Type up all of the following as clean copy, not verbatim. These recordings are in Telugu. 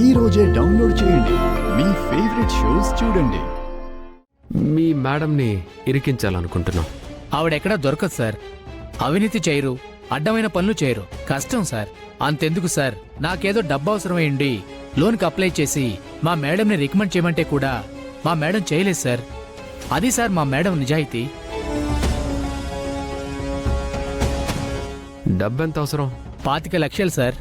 ఈ రోజే డౌన్లోడ్ చేయండి. మీ ఫేవరెట్ షోస్ చూడండి. మీ మేడంని ఇరికించాలనుకుంటున్నాం. ఆవిడెక్కడా దొరకదు సార్. అవినీతి చేయరు, అడ్డమైన పనులు చేయరు. కష్టం సార్. అంతెందుకు సార్, నాకేదో డబ్బు అవసరమైంది లోన్కి అప్లై చేసి మా మేడంని రికమెండ్ చేయమంటే కూడా మా మేడం చేయలేదు సార్. అది సార్ మా మేడం నిజాయితీ. డబ్బెంత అవసరం? 25 లక్షలు సార్.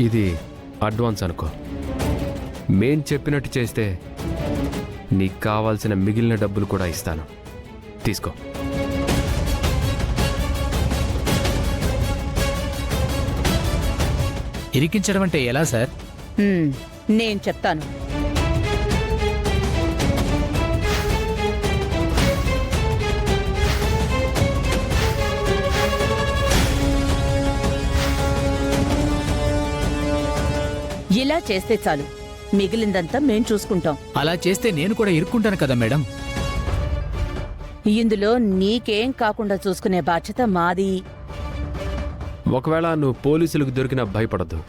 ఇది అడ్వాన్స్ అనుకో. మేం చెప్పినట్టు చేస్తే నీకు కావాల్సిన మిగిలిన డబ్బులు కూడా ఇస్తాను. తీసుకో. ఇరికించడం అంటే ఎలా సార్? నేను చెప్తాను. ఇలా చేస్తే చాలు, మిగిలిందంతా మేం చూసుకుంటాం. అలా చేస్తే నేను కూడా ఇరుక్కుంటాను కదా మేడం. ఇందులో నీకేం కాకుండా చూసుకునే బాధ్యత మాది. ఒకవేళ నువ్వు పోలీసులకు దొరికినా భయపడద్దు.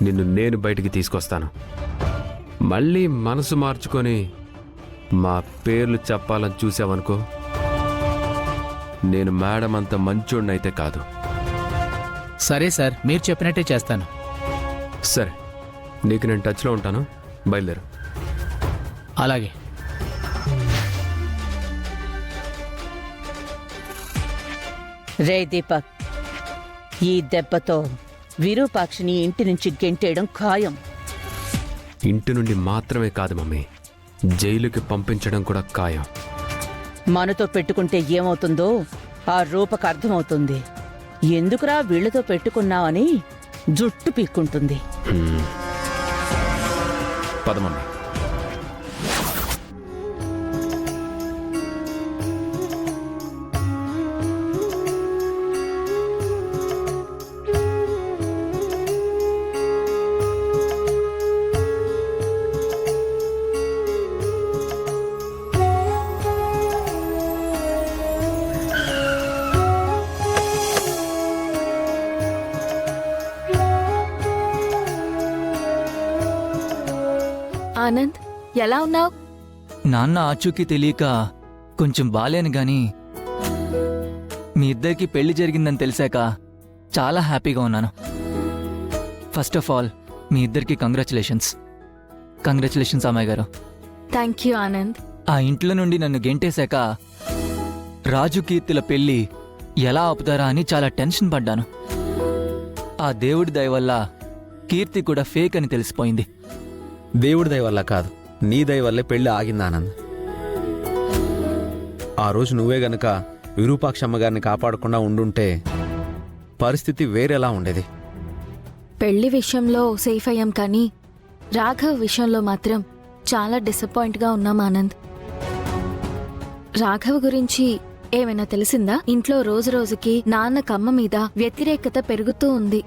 నిన్ను నేను బయటికి తీసుకొస్తాను. మళ్ళీ మనసు మార్చుకొని మా పేర్లు చెప్పాలని చూసావనుకో, నేను మేడం అంత మంచోడినైతే కాదు. సరే సార్, మీరు చెప్పినట్టే చేస్తాను. సరే, నీకు నేను టచ్లో ఉంటాను. బయలుదేరు. అలాగే. రే దీపక్, ఈ దెబ్బతో విరూపాక్షిని ఇంటి నుంచి గెంటేయడం ఖాయం. ఇంటి నుండి మాత్రమే కాదు మమ్మీ, జైలుకి పంపించడం కూడా ఖాయం. మనతో పెట్టుకుంటే ఏమవుతుందో ఆ రూపకు అర్థమవుతుంది. ఎందుకురా వీళ్లతో పెట్టుకున్నావని జుట్టు పీక్కుంటుంది. పద మమ్మీ. ఆనంద్, ఎలా ఉన్నావు? నాన్న ఆచూకీ తెలియక కొంచెం బాలేను గాని మీ ఇద్దరికి పెళ్లి జరిగిందని తెలిసాక చాలా హ్యాపీగా ఉన్నాను. ఫస్ట్ ఆఫ్ ఆల్ మీ ఇద్దరికి కంగ్రాచులేషన్స్. కంగ్రాచులేషన్స్ అమ్మాయి గారు. Thank you Anand. ఆ ఇంట్లో నుండి నన్ను గెంటేశాక రాజు కీర్తిల పెళ్లి ఎలా ఆపుతారా అని చాలా టెన్షన్ పడ్డాను. ఆ దేవుడి దయ వల్ల కీర్తి కూడా ఫేక్ అని తెలిసిపోయింది. దేవుడి దయ వల్ల కాదు, నీ దయ వల్లే పెళ్లి ఆగింది ఆనంద్. ఆ రోజు నువ్వే గనక విరూపాక్షమ్మ గారిని కాపాడకుండా ఉండుంటే పరిస్థితి వేరేలా ఉండేది. పెళ్లి విషయంలో సేఫ్ అయ్యాం, కానీ రాఘవ్ విషయంలో మాత్రం చాలా డిసప్పాయింట్గా ఉన్నాం ఆనంద్. రాఘవ్ గురించి ఏమైనా తెలిసిందా? ఇంట్లో రోజు రోజుకి నాన్నకమ్మ మీద వ్యతిరేకత పెరుగుతూ ఉంది.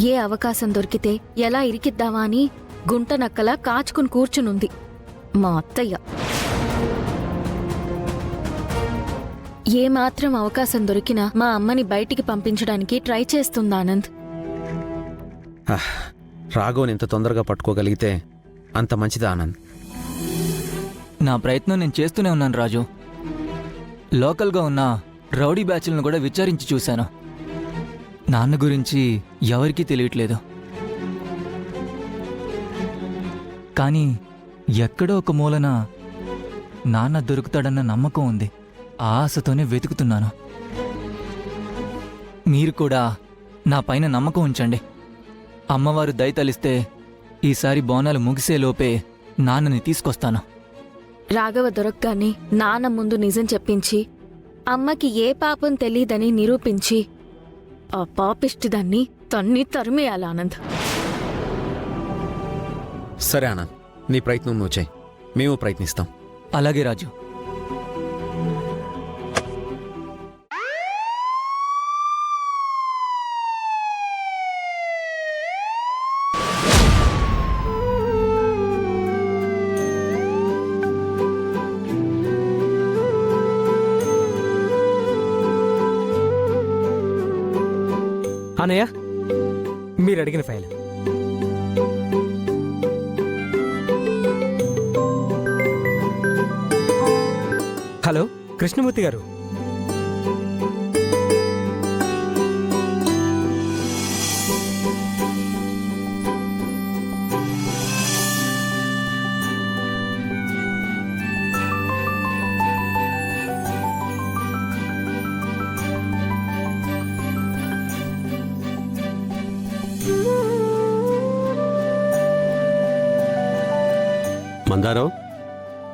ఏ అవకాశం దొరికితే ఎలా ఇరికిద్దామా అని గుంట నక్కలా కాచుకుని కూర్చునుంది మా అత్తయ్య. ఏమాత్రం అవకాశం దొరికినా మా అమ్మని బయటికి పంపించడానికి ట్రై చేస్తుంది ఆనంద్. రాఘవన్ ఎంత తొందరగా పట్టుకోగలిగితే అంత మంచిది ఆనంద్. నా ప్రయత్నం నేను చేస్తూనే ఉన్నాను రాజు. లోకల్గా ఉన్న రౌడీ బ్యాచ్లను కూడా విచారించి చూశాను. నాన్న గురించి ఎవరికీ తెలియట్లేదు. కానీ ఎక్కడో ఒక మూలన నాన్న దొరుకుతాడన్న నమ్మకం ఉంది. ఆ ఆశతోనే వెతుకుతున్నాను. మీరు కూడా నా పైన నమ్మకం ఉంచండి. అమ్మవారు దయతలిస్తే ఈసారి బోనాలు ముగిసేలోపే నాన్నని తీసుకొస్తాను. రాఘవ దొరకగానే నాన్న ముందు నిజం చెప్పించి అమ్మకి ఏ పాపం తెలీదని నిరూపించి ఆ పాపిష్టిదాన్ని తన్ని తరిమేయాలి ఆనంద్. సరే ఆనంద్, నీ ప్రయత్నం నువ్వు చేయి, మేము ప్రయత్నిస్తాం. అలాగే రాజు. అన్నయ్య మీరు అడిగిన ఫైల్. హలో కృష్ణమూర్తి గారు. మందారం,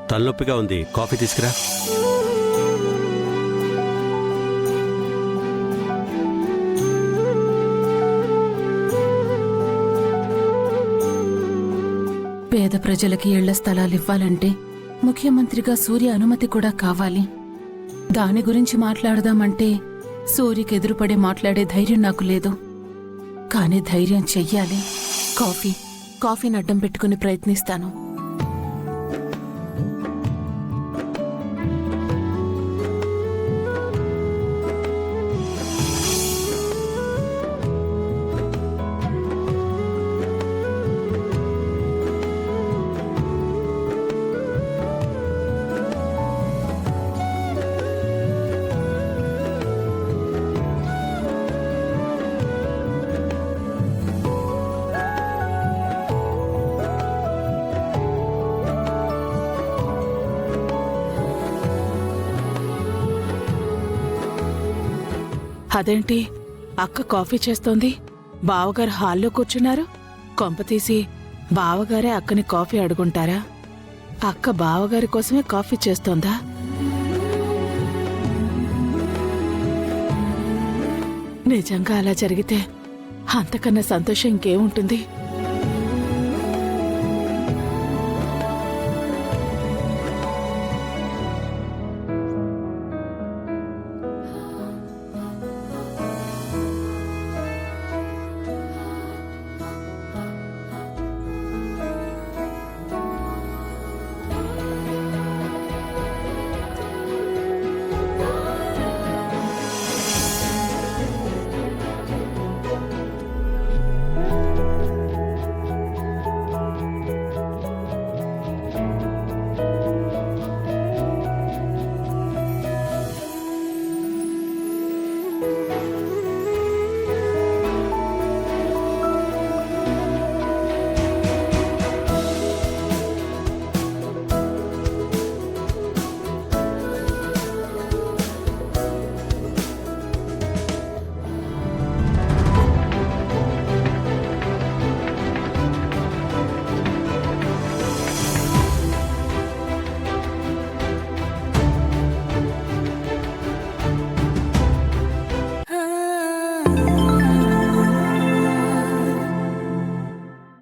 తలనొప్పిగా ఉంది, కాఫీ తీసుకురా. పేద ప్రజలకి ఇళ్ల స్థలాలు ఇవ్వాలంటే ముఖ్యమంత్రిగా సూర్య అనుమతి కూడా కావాలి. దాని గురించి మాట్లాడదామంటే సూర్యకి ఎదురుపడే మాట్లాడే ధైర్యం నాకు లేదు. కానీ ధైర్యం చెయ్యాలి. కాఫీని అడ్డం పెట్టుకుని ప్రయత్నిస్తాను. అదేంటి అక్క కాఫీ చేస్తోంది, బావగారు హాల్లో కూర్చున్నారు? కొంపతీసి బావగారే అక్కని కాఫీ అడుగుంటారా? అక్క బావగారి కోసమే కాఫీ చేస్తోందా? నిజంగా అలా జరిగితే అంతకన్నా సంతోషం ఇంకేముంటుంది?